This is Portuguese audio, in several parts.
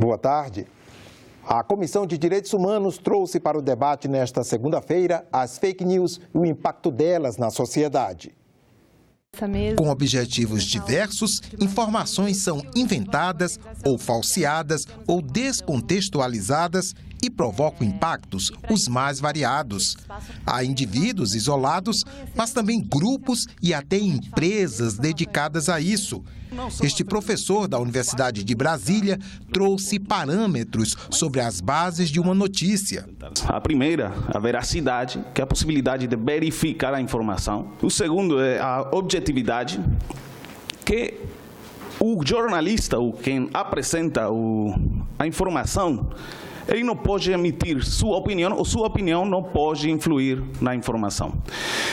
Boa tarde. A Comissão de Direitos Humanos trouxe para o debate nesta segunda-feira as fake news e o impacto delas na sociedade. Com objetivos diversos, informações são inventadas ou falseadas ou descontextualizadas e provocam impactos os mais variados. Há indivíduos isolados, mas também grupos e até empresas dedicadas a isso. Este professor da Universidade de Brasília trouxe parâmetros sobre as bases de uma notícia. A primeira, a veracidade, que é a possibilidade de verificar a informação. O segundo é a objetividade, que o jornalista, ou quem apresenta a informação, ele não pode emitir sua opinião, ou sua opinião não pode influir na informação.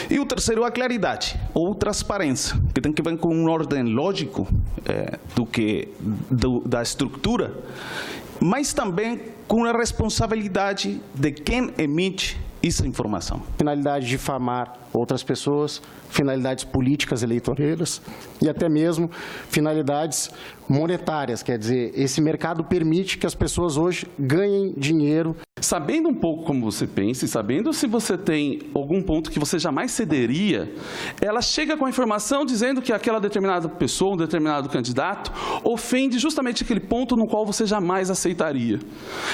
E o terceiro, a claridade, ou transparência, que tem que ver com um ordem lógico da estrutura, mas também com a responsabilidade de quem emite essa informação. Finalidade de difamar outras pessoas, finalidades políticas eleitoreiras e até mesmo finalidades monetárias, quer dizer, esse mercado permite que as pessoas hoje ganhem dinheiro. Sabendo um pouco como você pensa e sabendo se você tem algum ponto que você jamais cederia, ela chega com a informação dizendo que aquela determinada pessoa, um determinado candidato, ofende justamente aquele ponto no qual você jamais aceitaria.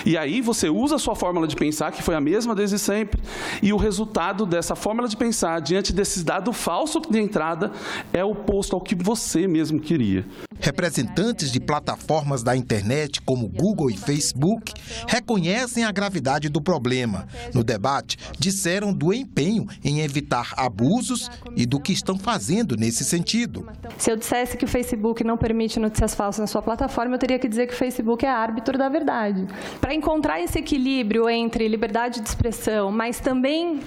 E aí você usa a sua fórmula de pensar, que foi a mesma desde sempre, e o resultado dessa fórmula de pensar, diante desse dado falso de entrada, é oposto ao que você mesmo queria. Representantes de plataformas da internet como Google e Facebook reconhecem a gravidade do problema. No debate, disseram do empenho em evitar abusos e do que estão fazendo nesse sentido. Se eu dissesse que o Facebook não permite notícias falsas na sua plataforma, eu teria que dizer que o Facebook é árbitro da verdade. Para encontrar esse equilíbrio entre liberdade de expressão, mas também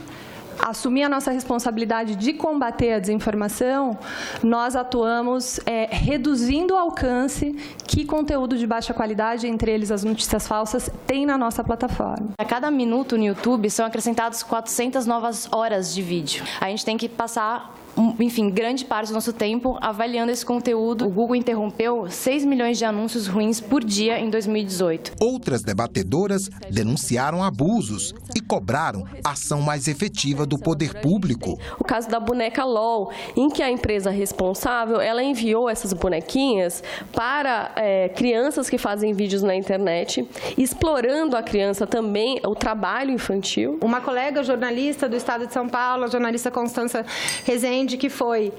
assumir a nossa responsabilidade de combater a desinformação, nós atuamos reduzindo o alcance que conteúdo de baixa qualidade, entre eles as notícias falsas, tem na nossa plataforma. A cada minuto no YouTube são acrescentados 400 novas horas de vídeo. A gente tem que passar, enfim, grande parte do nosso tempo avaliando esse conteúdo. O Google interrompeu 6 milhões de anúncios ruins por dia em 2018. Outras debatedoras denunciaram abusos e cobraram ação mais efetiva do poder público. O caso da boneca LOL, em que a empresa responsável, ela enviou essas bonequinhas para crianças que fazem vídeos na internet, explorando a criança também, o trabalho infantil. Uma colega jornalista do estado de São Paulo, a jornalista Constança Rezende, que foi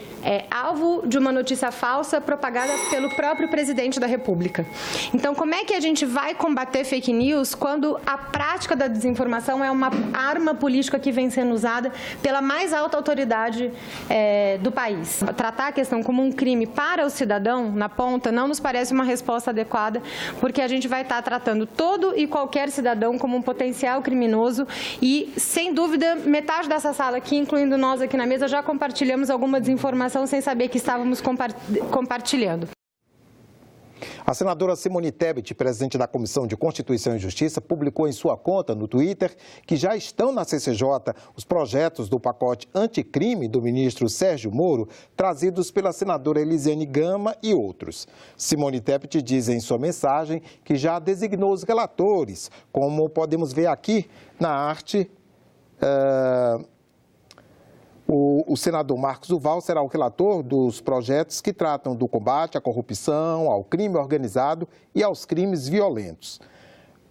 alvo de uma notícia falsa propagada pelo próprio presidente da República. Então, como é que a gente vai combater fake news quando a prática da desinformação é uma arma política que vem sendo usada pela mais alta autoridade do país? Tratar a questão como um crime para o cidadão, na ponta, não nos parece uma resposta adequada, porque a gente vai estar tratando todo e qualquer cidadão como um potencial criminoso e, sem dúvida, metade dessa sala aqui, incluindo nós aqui na mesa, já compartilhamos alguma desinformação sem saber que estávamos compartilhando. A senadora Simone Tebet, presidente da Comissão de Constituição e Justiça, publicou em sua conta no Twitter que já estão na CCJ os projetos do pacote anticrime do ministro Sérgio Moro, trazidos pela senadora Elisiane Gama e outros. Simone Tebet diz em sua mensagem que já designou os relatores, como podemos ver aqui na arte. O senador Marcos Duval será o relator dos projetos que tratam do combate à corrupção, ao crime organizado e aos crimes violentos.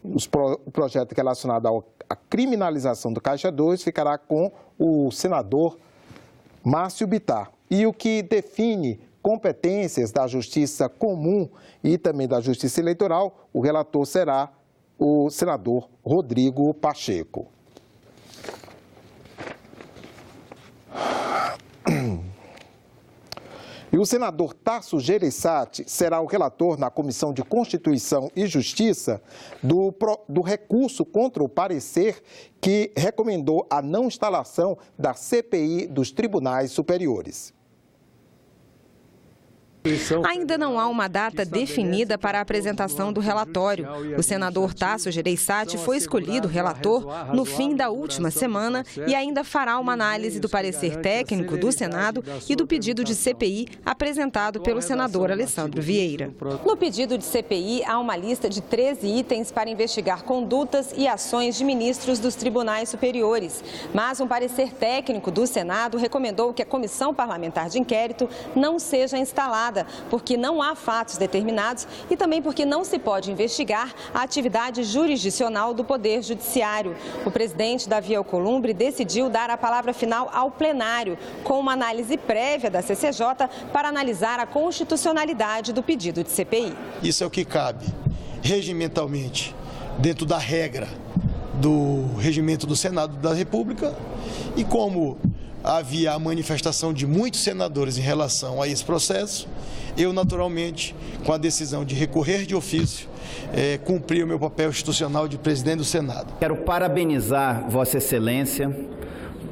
O projeto relacionado à criminalização do Caixa 2 ficará com o senador Márcio Bittar. E o que define competências da Justiça Comum e também da Justiça Eleitoral, o relator será o senador Rodrigo Pacheco. E o senador Tasso Gereissati será o relator na Comissão de Constituição e Justiça do recurso contra o parecer que recomendou a não instalação da CPI dos tribunais superiores. Ainda não há uma data definida para a apresentação do relatório. O senador Tasso Gereissati foi escolhido relator no fim da última semana e ainda fará uma análise do parecer técnico do Senado e do pedido de CPI apresentado pelo senador Alessandro Vieira. No pedido de CPI, há uma lista de 13 itens para investigar condutas e ações de ministros dos tribunais superiores. Mas um parecer técnico do Senado recomendou que a comissão parlamentar de inquérito não seja instalada, porque não há fatos determinados e também porque não se pode investigar a atividade jurisdicional do Poder Judiciário. O presidente Davi Alcolumbre decidiu dar a palavra final ao plenário, com uma análise prévia da CCJ para analisar a constitucionalidade do pedido de CPI. Isso é o que cabe regimentalmente dentro da regra do regimento do Senado da República e como havia a manifestação de muitos senadores em relação a esse processo, eu naturalmente, com a decisão de recorrer de ofício, cumpri o meu papel institucional de presidente do Senado. Quero parabenizar Vossa Excelência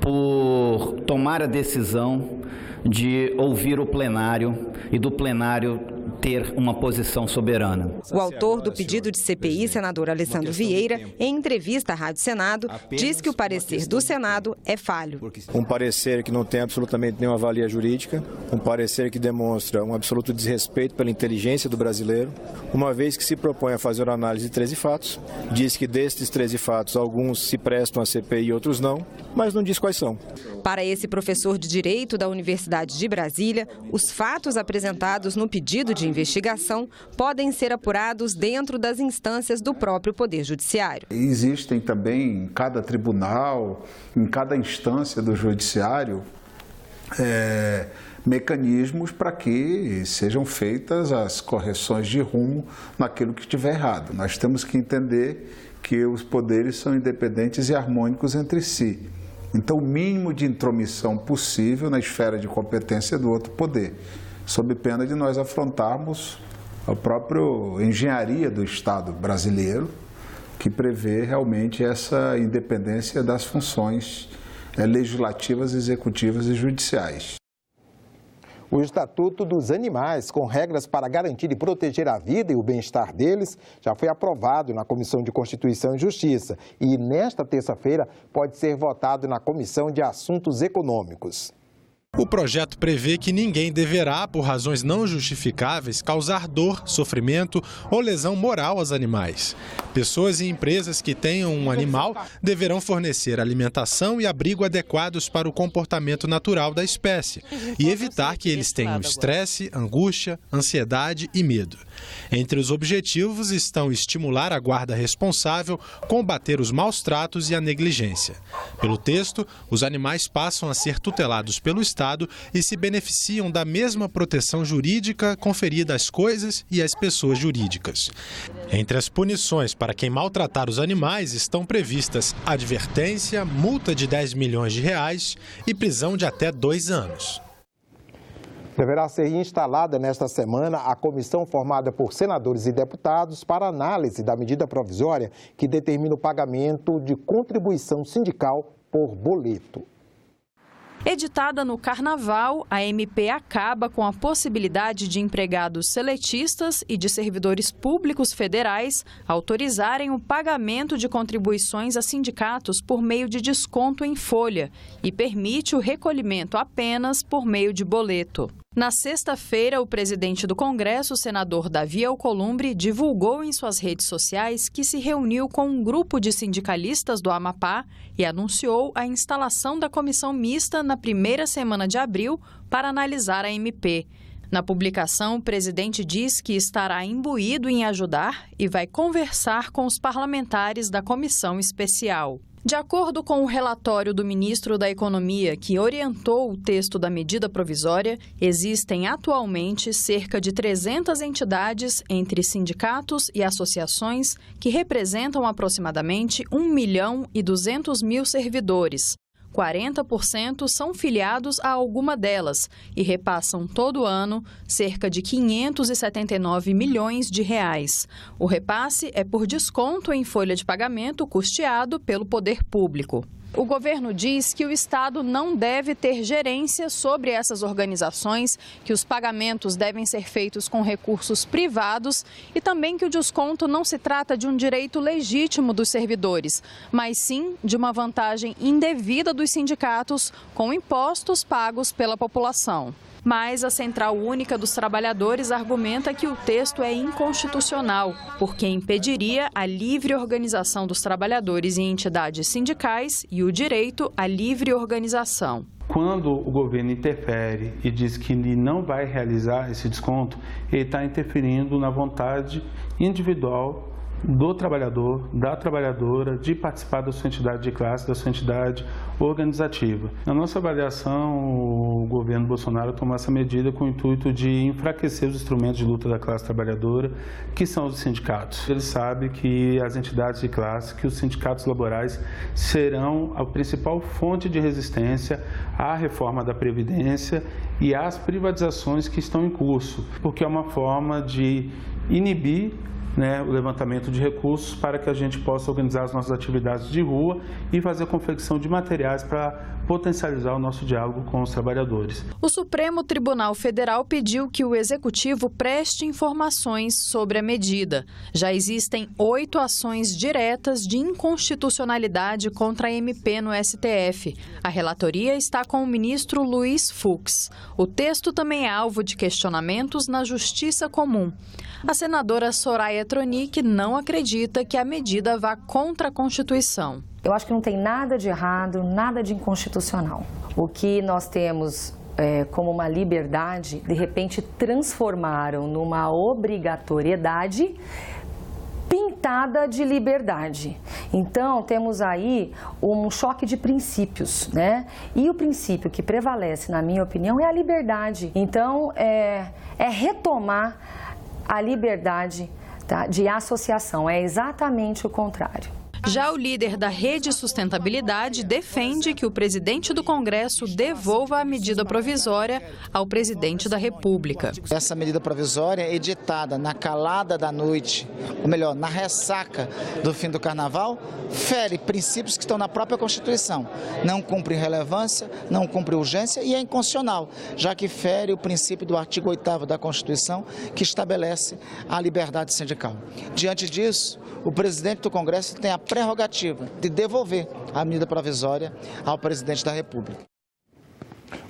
por tomar a decisão de ouvir o plenário e do plenário ter uma posição soberana. O autor do pedido de CPI, senador Alessandro Vieira, em entrevista à Rádio Senado, diz que o parecer do Senado é falho. Um parecer que não tem absolutamente nenhuma valia jurídica, um parecer que demonstra um absoluto desrespeito pela inteligência do brasileiro, uma vez que se propõe a fazer uma análise de 13 fatos, diz que destes 13 fatos alguns se prestam a CPI e outros não, mas não diz quais são. Para esse professor de Direito da Universidade de Brasília, os fatos apresentados no pedido de investigação podem ser apurados dentro das instâncias do próprio Poder Judiciário. Existem também em cada tribunal, em cada instância do Judiciário, mecanismos para que sejam feitas as correções de rumo naquilo que estiver errado. Nós temos que entender que os poderes são independentes e harmônicos entre si. Então, o mínimo de intromissão possível na esfera de competência do outro poder, sob pena de nós afrontarmos a própria engenharia do Estado brasileiro, que prevê realmente essa independência das funções legislativas, executivas e judiciais. O Estatuto dos Animais, com regras para garantir e proteger a vida e o bem-estar deles, já foi aprovado na Comissão de Constituição e Justiça e, nesta terça-feira, pode ser votado na Comissão de Assuntos Econômicos. O projeto prevê que ninguém deverá, por razões não justificáveis, causar dor, sofrimento ou lesão moral aos animais. Pessoas e empresas que tenham um animal deverão fornecer alimentação e abrigo adequados para o comportamento natural da espécie e evitar que eles tenham estresse, angústia, ansiedade e medo. Entre os objetivos estão estimular a guarda responsável, combater os maus tratos e a negligência. Pelo texto, os animais passam a ser tutelados pelo Estado e se beneficiam da mesma proteção jurídica conferida às coisas e às pessoas jurídicas. Entre as punições para quem maltratar os animais estão previstas advertência, multa de R$10 milhões e prisão de até 2 anos. Deverá ser instalada nesta semana a comissão formada por senadores e deputados para análise da medida provisória que determina o pagamento de contribuição sindical por boleto. Editada no Carnaval, a MP acaba com a possibilidade de empregados seletistas e de servidores públicos federais autorizarem o pagamento de contribuições a sindicatos por meio de desconto em folha e permite o recolhimento apenas por meio de boleto. Na sexta-feira, o presidente do Congresso, o senador Davi Alcolumbre, divulgou em suas redes sociais que se reuniu com um grupo de sindicalistas do Amapá e anunciou a instalação da comissão mista na primeira semana de abril para analisar a MP. Na publicação, o presidente diz que estará imbuído em ajudar e vai conversar com os parlamentares da comissão especial. De acordo com o relatório do ministro da Economia, que orientou o texto da medida provisória, existem atualmente cerca de 300 entidades entre sindicatos e associações que representam aproximadamente 1.200.000 servidores. 40% são filiados a alguma delas e repassam todo ano cerca de R$579 milhões. O repasse é por desconto em folha de pagamento custeado pelo poder público. O governo diz que o Estado não deve ter gerência sobre essas organizações, que os pagamentos devem ser feitos com recursos privados e também que o desconto não se trata de um direito legítimo dos servidores, mas sim de uma vantagem indevida dos sindicatos com impostos pagos pela população. Mas a Central Única dos Trabalhadores argumenta que o texto é inconstitucional, porque impediria a livre organização dos trabalhadores em entidades sindicais e o direito à livre organização. Quando o governo interfere e diz que ele não vai realizar esse desconto, ele está interferindo na vontade individual do trabalhador, da trabalhadora, de participar da sua entidade de classe, da sua entidade organizativa. Na nossa avaliação, o governo Bolsonaro tomou essa medida com o intuito de enfraquecer os instrumentos de luta da classe trabalhadora, que são os sindicatos. Ele sabe que as entidades de classe, que os sindicatos laborais serão a principal fonte de resistência à reforma da Previdência e às privatizações que estão em curso, porque é uma forma de inibir o levantamento de recursos para que a gente possa organizar as nossas atividades de rua e fazer a confecção de materiais para potencializar o nosso diálogo com os trabalhadores. O Supremo Tribunal Federal pediu que o Executivo preste informações sobre a medida. Já existem 8 ações diretas de inconstitucionalidade contra a MP no STF. A relatoria está com o ministro Luiz Fux. O texto também é alvo de questionamentos na Justiça Comum. A senadora Soraya Tronic não acredita que a medida vá contra a Constituição. Eu acho que não tem nada de errado, nada de inconstitucional. O que nós temos como uma liberdade, de repente transformaram numa obrigatoriedade pintada de liberdade. Então, temos aí um choque de princípios, né? E o princípio que prevalece, na minha opinião, é a liberdade. Então, é retomar a liberdade, tá, de associação. É exatamente o contrário. Já o líder da Rede Sustentabilidade defende que o presidente do Congresso devolva a medida provisória ao presidente da República. Essa medida provisória, editada na calada da noite, ou melhor, na ressaca do fim do Carnaval, fere princípios que estão na própria Constituição. Não cumpre relevância, não cumpre urgência e é inconstitucional, já que fere o princípio do artigo 8º da Constituição, que estabelece a liberdade sindical. Diante disso, o presidente do Congresso tem a prerrogativa de devolver a medida provisória ao presidente da República.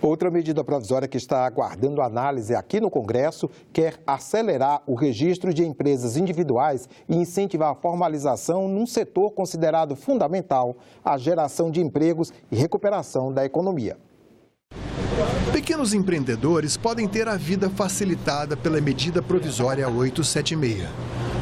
Outra medida provisória que está aguardando análise aqui no Congresso quer acelerar o registro de empresas individuais e incentivar a formalização num setor considerado fundamental, a geração de empregos e recuperação da economia. Pequenos empreendedores podem ter a vida facilitada pela medida provisória 876.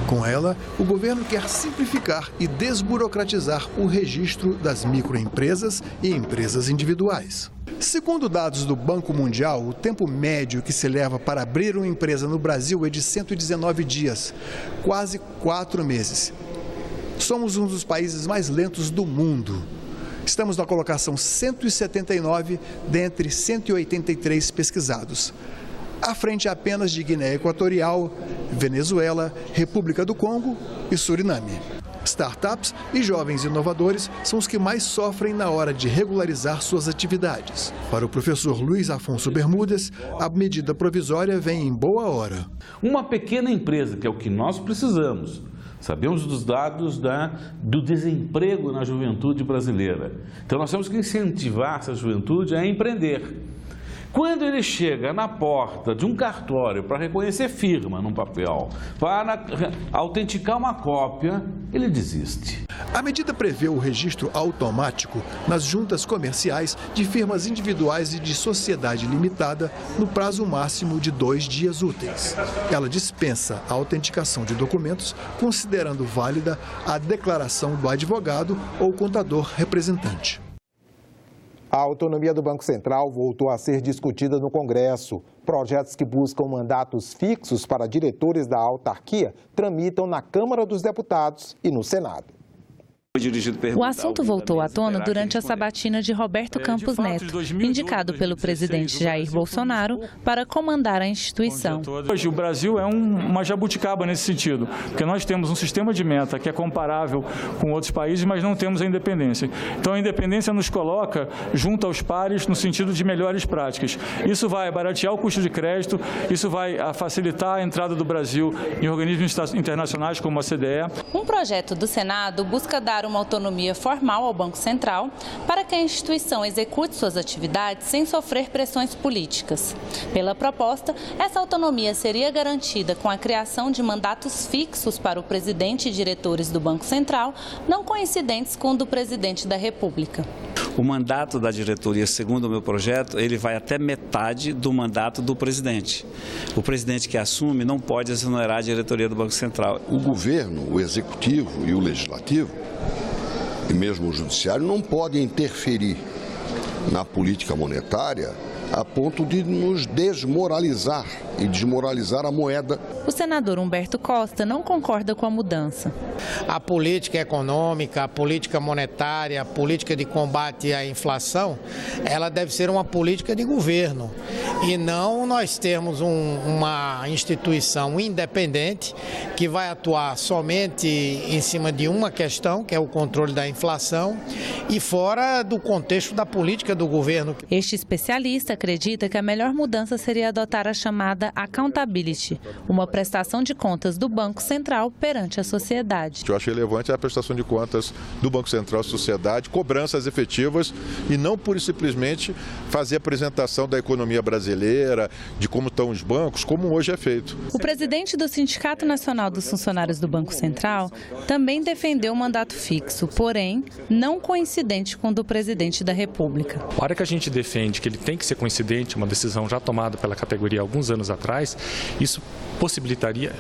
Com ela, o governo quer simplificar e desburocratizar o registro das microempresas e empresas individuais. Segundo dados do Banco Mundial, o tempo médio que se leva para abrir uma empresa no Brasil é de 119 dias, quase 4 meses. Somos um dos países mais lentos do mundo. Estamos na colocação 179 dentre 183 pesquisados. À frente apenas de Guiné Equatorial, Venezuela, República do Congo e Suriname. Startups e jovens inovadores são os que mais sofrem na hora de regularizar suas atividades. Para o professor Luiz Afonso Bermudes, a medida provisória vem em boa hora. Uma pequena empresa, que é o que nós precisamos. Sabemos dos dados do desemprego na juventude brasileira. Então nós temos que incentivar essa juventude a empreender. Quando ele chega na porta de um cartório para reconhecer firma num papel, para autenticar uma cópia, ele desiste. A medida prevê o registro automático nas juntas comerciais de firmas individuais e de sociedade limitada no prazo máximo de 2 dias úteis. Ela dispensa a autenticação de documentos, considerando válida a declaração do advogado ou contador representante. A autonomia do Banco Central voltou a ser discutida no Congresso. Projetos que buscam mandatos fixos para diretores da autarquia tramitam na Câmara dos Deputados e no Senado. O assunto voltou à tona durante a sabatina de Roberto Campos Neto, indicado pelo presidente Jair Bolsonaro para comandar a instituição. Hoje o Brasil é uma jabuticaba nesse sentido, porque nós temos um sistema de meta que é comparável com outros países, mas não temos a independência. Então a independência nos coloca junto aos pares no sentido de melhores práticas. Isso vai baratear o custo de crédito, isso vai facilitar a entrada do Brasil em organismos internacionais como a CDE. Um projeto do Senado busca dar uma autonomia formal ao Banco Central para que a instituição execute suas atividades sem sofrer pressões políticas. Pela proposta, essa autonomia seria garantida com a criação de mandatos fixos para o presidente e diretores do Banco Central, não coincidentes com o do presidente da República. O mandato da diretoria, segundo o meu projeto, ele vai até metade do mandato do presidente. O presidente que assume não pode exonerar a diretoria do Banco Central. O governo, o executivo e o legislativo, e mesmo o judiciário, não podem interferir na política monetária a ponto de nos desmoralizar e desmoralizar a moeda. O senador Humberto Costa não concorda com a mudança. A política econômica, a política monetária, a política de combate à inflação, ela deve ser uma política de governo e não nós termos uma instituição independente que vai atuar somente em cima de uma questão, que é o controle da inflação, e fora do contexto da política do governo. Este especialista acredita que a melhor mudança seria adotar a chamada accountability, uma prestação de contas do Banco Central perante a sociedade. O que eu acho relevante é a prestação de contas do Banco Central à sociedade, cobranças efetivas e não pura e simplesmente fazer a apresentação da economia brasileira, de como estão os bancos, como hoje é feito. O presidente do Sindicato Nacional dos Funcionários do Banco Central também defendeu o mandato fixo, porém não coincidente com o do presidente da República. A hora que a gente defende que ele tem que ser coincidente, uma decisão já tomada pela categoria há alguns anos atrás, isso possibilitaria,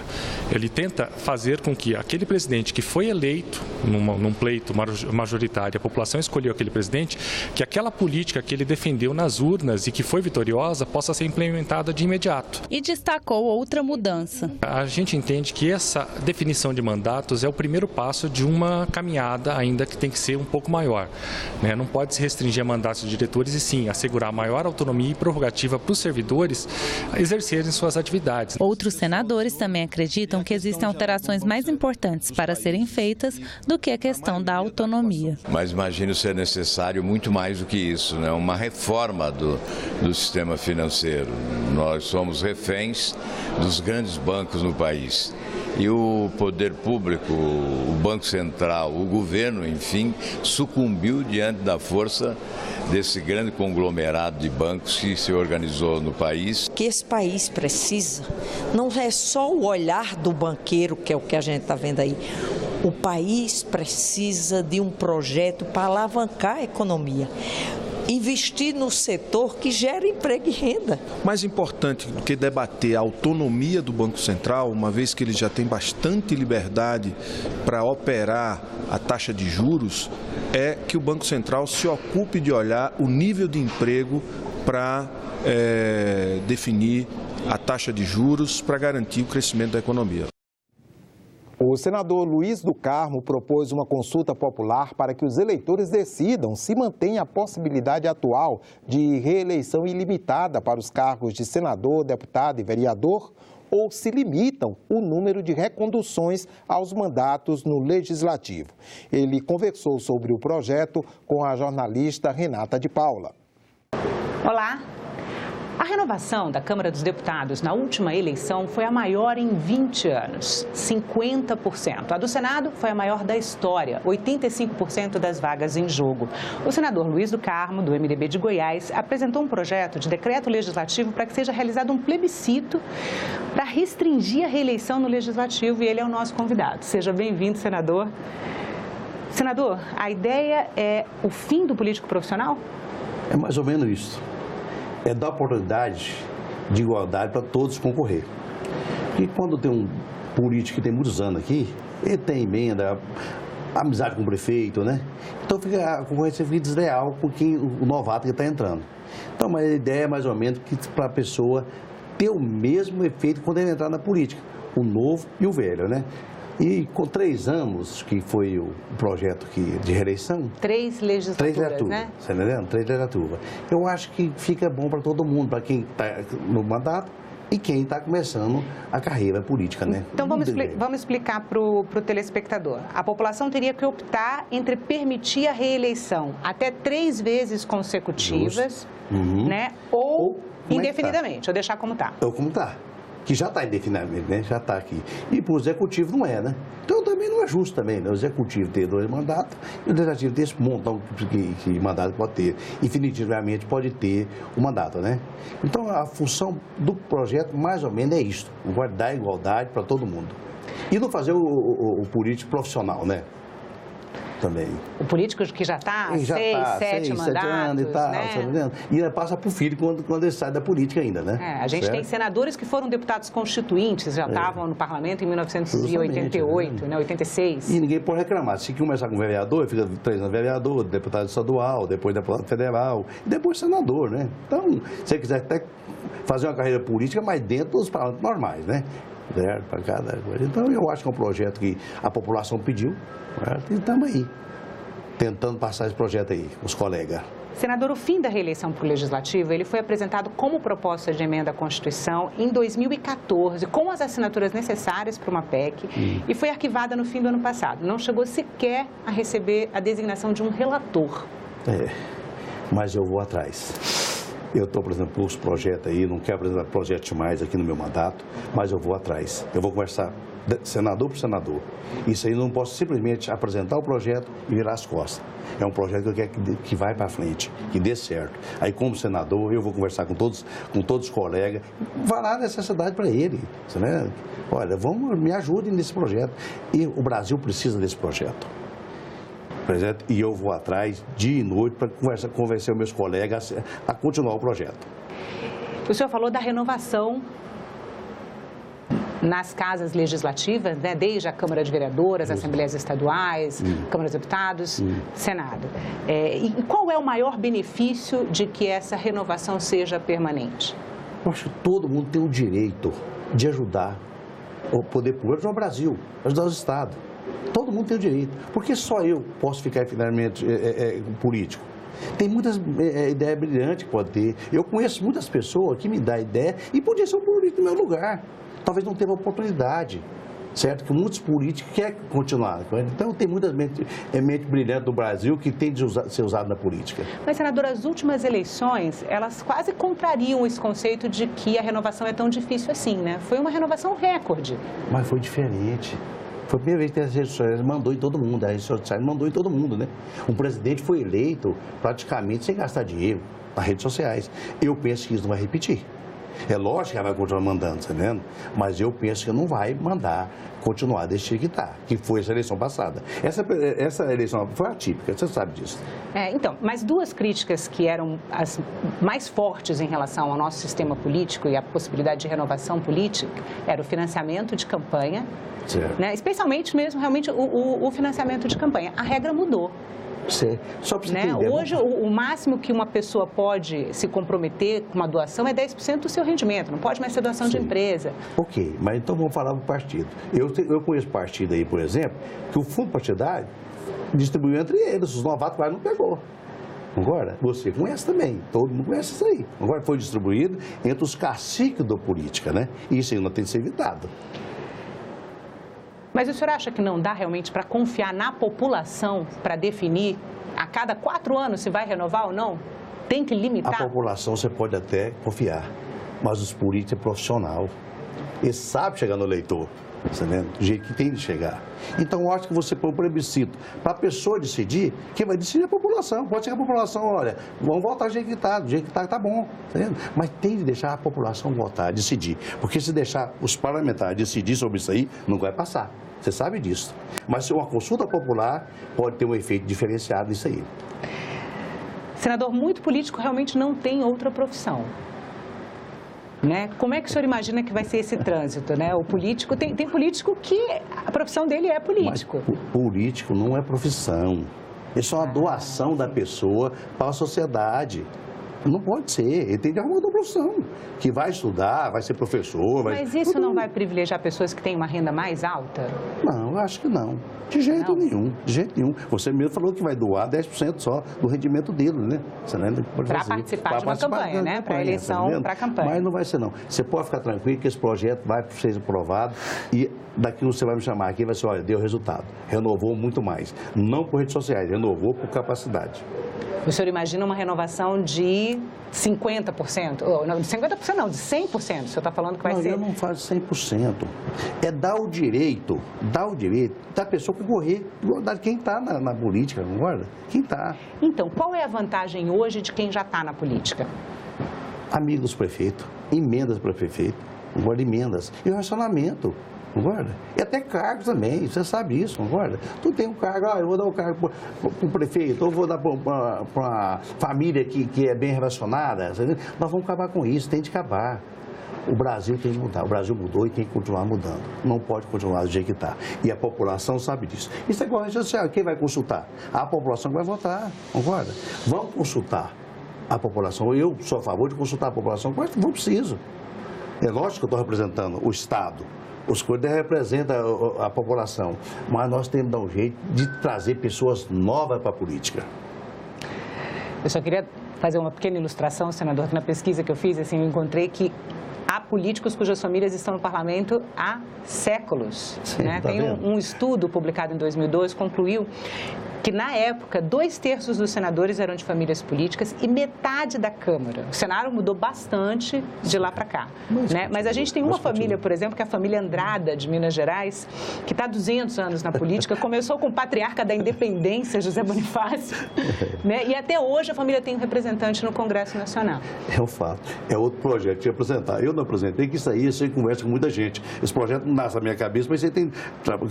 ele tenta fazer com que aquele presidente que foi eleito num pleito majoritário, a população escolheu aquele presidente, que aquela política que ele defendeu nas urnas e que foi vitoriosa possa ser implementada de imediato. E destacou outra mudança. A gente entende que essa definição de mandatos é o primeiro passo de uma caminhada ainda que tem que ser um pouco maior, né? Não pode se restringir a mandatos de diretores e sim assegurar maior autonomia e prerrogativa para os servidores exercerem suas atividades. Outros senadores também acreditam que existem alterações mais importantes para serem feitas do que a questão da autonomia. Mas imagino ser necessário muito mais do que isso, né? Uma reforma do sistema financeiro. Nós somos reféns dos grandes bancos no país. E o poder público, o Banco Central, o governo, enfim, sucumbiu diante da força desse grande conglomerado de bancos que se organizou no país. O que esse país precisa não é só o olhar do banqueiro, que é o que a gente está vendo aí. O país precisa de um projeto para alavancar a economia. Investir no setor que gera emprego e renda. Mais importante do que debater a autonomia do Banco Central, uma vez que ele já tem bastante liberdade para operar a taxa de juros, é que o Banco Central se ocupe de olhar o nível de emprego para definir a taxa de juros para garantir o crescimento da economia. O senador Luiz do Carmo propôs uma consulta popular para que os eleitores decidam se mantém a possibilidade atual de reeleição ilimitada para os cargos de senador, deputado e vereador ou se limitam o número de reconduções aos mandatos no Legislativo. Ele conversou sobre o projeto com a jornalista Renata de Paula. Olá! A renovação da Câmara dos Deputados na última eleição foi a maior em 20 anos, 50%. A do Senado foi a maior da história, 85% das vagas em jogo. O senador Luiz do Carmo, do MDB de Goiás, apresentou um projeto de decreto legislativo para que seja realizado um plebiscito para restringir a reeleição no Legislativo e ele é o nosso convidado. Seja bem-vindo, senador. Senador, a ideia é o fim do político profissional? É mais ou menos isso. É dar oportunidade de igualdade para todos concorrer. E quando tem um político que tem muitos anos aqui, ele tem emenda, amizade com o prefeito, né? Então a concorrência fica desleal com quem, o novato que está entrando. Então, mas a ideia é mais ou menos que para a pessoa ter o mesmo efeito quando ele entrar na política, o novo e o velho, né? E com 3 anos, que foi o projeto de reeleição... 3 legislaturas, né? Você tá entendendo? 3 legislaturas. Eu acho que fica bom para todo mundo, para quem está no mandato e quem está começando a carreira política, né? Então vamos explicar para o telespectador. A população teria que optar entre permitir a reeleição até 3 vezes consecutivas, né? Ou indefinidamente, ou deixar como está. Ou como está. Que já está indefinidamente, né? Já está aqui. E para o executivo não é, né? Então também não é justo também, né? O executivo ter 2 mandatos e o legislativo ter esse montão que mandato pode ter. Infinitivamente pode ter um mandato, né? Então a função do projeto mais ou menos é isso, dar igualdade para todo mundo. E não fazer o político profissional, né? Também. O político que já está há 6, 7 mandatos, e tal, né? E ainda passa para o filho quando ele sai da política ainda, né? A gente tem senadores que foram deputados constituintes, já estavam no parlamento em 1988, né? 86. E ninguém pode reclamar. Se começar com vereador, fica 3 anos vereador, deputado estadual, depois deputado federal, e depois senador, né? Então, se você quiser até fazer uma carreira política, mas dentro dos parlamentos normais, né? Para cada coisa. Então, eu acho que é um projeto que a população pediu, certo? E estamos aí, tentando passar esse projeto aí, os colegas. Senador, o fim da reeleição para o Legislativo, ele foi apresentado como proposta de emenda à Constituição em 2014, com as assinaturas necessárias para uma PEC, e foi arquivada no fim do ano passado. Não chegou sequer a receber a designação de um relator. Mas eu vou atrás. Eu estou apresentando os projetos aí, não quero apresentar projetos mais aqui no meu mandato, mas eu vou atrás. Eu vou conversar senador por senador. Isso aí eu não posso simplesmente apresentar o projeto e virar as costas. É um projeto que eu quero que vai para frente, que dê certo. Aí, como senador, eu vou conversar com todos os colegas, vai lá necessidade para ele. Né? Olha, me ajudem nesse projeto. E o Brasil precisa desse projeto. E eu vou atrás dia e noite para convencer os meus colegas a continuar o projeto. O senhor falou da renovação nas casas legislativas, né? Desde a Câmara de Vereadores, Assembleias Estaduais, Câmara dos Deputados, Senado. E qual é o maior benefício de que essa renovação seja permanente? Eu acho que todo mundo tem o direito de ajudar o poder público, ajudar o Brasil, ajudar os estados. Todo mundo tem o direito. Porque só eu posso ficar finalmente político? Tem muitas ideias brilhantes que pode ter. Eu conheço muitas pessoas que me dão ideia e podia ser um político no meu lugar. Talvez não tenha oportunidade, certo? Que muitos políticos querem continuar. Então, tem muitas mentes brilhantes do Brasil que tem de ser usado na política. Mas, senador, as últimas eleições, elas quase contrariam esse conceito de que a renovação é tão difícil assim, né? Foi uma renovação recorde. Mas foi diferente. Foi a primeira vez que as redes sociais mandou em todo mundo, a rede social mandou em todo mundo, né? Um presidente foi eleito praticamente sem gastar dinheiro nas redes sociais. Eu penso que isso não vai repetir. É lógico que ela vai continuar mandando, tá vendo? Mas eu penso que não vai mandar continuar desse jeito que está, que foi essa eleição passada. Essa eleição foi atípica, você sabe disso. Então, mas 2 críticas que eram as mais fortes em relação ao nosso sistema político e a possibilidade de renovação política era o financiamento de campanha, né? Especialmente mesmo realmente o financiamento de campanha. A regra mudou. Só para você entender. Hoje, o máximo que uma pessoa pode se comprometer com uma doação é 10% do seu rendimento, não pode mais ser doação de empresa. Ok, mas então vamos falar do partido. Eu conheço partido aí, por exemplo, que o fundo partidário distribuiu entre eles, os novatos quase não pegou. Agora, você conhece também, todo mundo conhece isso aí. Agora foi distribuído entre os caciques da política, né? E isso ainda tem que ser evitado. Mas o senhor acha que não dá realmente para confiar na população para definir a cada 4 anos se vai renovar ou não? Tem que limitar? A população você pode até confiar, mas os políticos é profissional. Eles sabem chegar no eleitor, tá vendo? Do jeito que tem de chegar. Então, eu acho que você põe um plebiscito para a pessoa decidir, quem vai decidir é a população. Pode ser que a população, olha, vamos votar do jeito que está, tá bom. Tá vendo? Mas tem de deixar a população votar, decidir. Porque se deixar os parlamentares decidir sobre isso aí, não vai passar. Você sabe disso. Mas se uma consulta popular pode ter um efeito diferenciado nisso aí. Senador, muito político realmente não tem outra profissão. Né? Como é que o senhor imagina que vai ser esse trânsito? Né? O político, tem político que a profissão dele é político. Mas político não é profissão. É só uma doação da pessoa para a sociedade. Não pode ser. Ele tem que arrumar outra profissão, que vai estudar, vai ser professor. Mas isso não vai privilegiar pessoas que têm uma renda mais alta? Não, eu acho que não. De jeito nenhum, de jeito nenhum. Você mesmo falou que vai doar 10% só do rendimento dele, né? Para participar de uma campanha, né? Para a eleição, para a campanha. Mas não vai ser, não. Você pode ficar tranquilo que esse projeto vai ser aprovado e daqui você vai me chamar aqui e vai ser, olha, deu resultado. Renovou muito mais. Não por redes sociais, renovou por capacidade. O senhor imagina uma renovação de 50%? Não, de 50% não, de 100%. O senhor está falando que vai ser... Eu não faço 100%. É dar o direito da pessoa concorrer, igualdade quem está na política, concorda? Quem está. Então, qual é a vantagem hoje de quem já está na política? Amigo dos prefeitos, emendas para prefeito, concorda? Emendas. E o relacionamento. Concorda? E até cargos também, você sabe isso, concorda? Tu tem um cargo, eu vou dar um cargo para o prefeito, ou vou dar para uma família que é bem relacionada. Nós vamos acabar com isso, tem de acabar. O Brasil tem de mudar, o Brasil mudou e tem que continuar mudando. Não pode continuar do jeito que está. E a população sabe disso. Isso é igual a rede social, quem vai consultar? A população vai votar, concorda? Vamos consultar a população. Eu sou a favor de consultar a população, mas não preciso. É lógico que eu estou representando o Estado. Os coisas representam a população, mas nós temos que dar um jeito de trazer pessoas novas para a política. Eu só queria fazer uma pequena ilustração, senador, que na pesquisa que eu fiz, assim, eu encontrei que há políticos cujas famílias estão no parlamento há séculos. Sim, né? Tá Tem um estudo publicado em 2002, concluiu que, na época, 2/3 dos senadores eram de famílias políticas e metade da Câmara. O cenário mudou bastante de lá para cá. Mas a gente tem uma família, por exemplo, que é a família Andrada, de Minas Gerais, que está há 200 anos na política, começou com o patriarca da independência, José Bonifácio, e até hoje a família tem um representante no Congresso Nacional. É um fato. É outro projeto que ia apresentar. Eu não apresentei, que isso aí você conversa com muita gente. Esse projeto não nasce na minha cabeça, mas você tem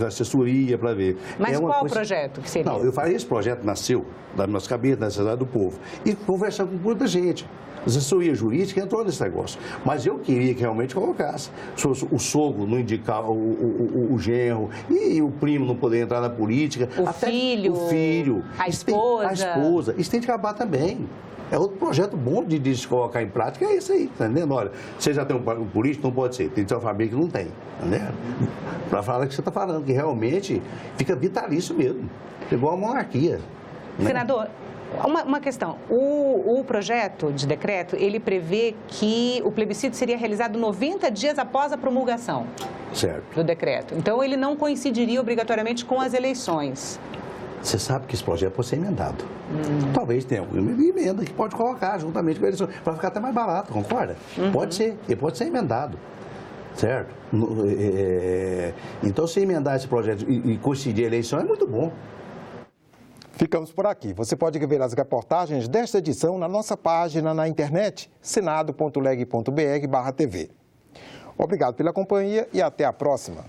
assessoria para ver. Mas qual o projeto que seria? Não, esse projeto nasceu da nossa cabeça, da necessidade do povo. E conversar com muita gente. A assessoria jurídica entrou nesse negócio. Mas eu queria que realmente colocasse. O sogro não indicar o genro e o primo não poder entrar na política. O filho, a esposa. A esposa. Isso tem de acabar também. É outro projeto bom de se colocar em prática, é isso aí, tá entendendo? Olha, você já tem um político, não pode ser. Tem de ser uma família que não tem, tá entendendo? Para falar o que você está falando, que realmente fica vitalício mesmo. Igual a monarquia. Né? Senador, uma questão. O projeto de decreto, ele prevê que o plebiscito seria realizado 90 dias após a promulgação do decreto. Então, ele não coincidiria obrigatoriamente com as eleições. Você sabe que esse projeto pode ser emendado. Talvez tenha alguma emenda que pode colocar juntamente com a eleição, para ficar até mais barato, concorda? Pode ser, ele pode ser emendado, certo? Então, se emendar esse projeto e coincidir a eleição, é muito bom. Ficamos por aqui. Você pode ver as reportagens desta edição na nossa página na internet, senado.leg.br/TV. Obrigado pela companhia e até a próxima.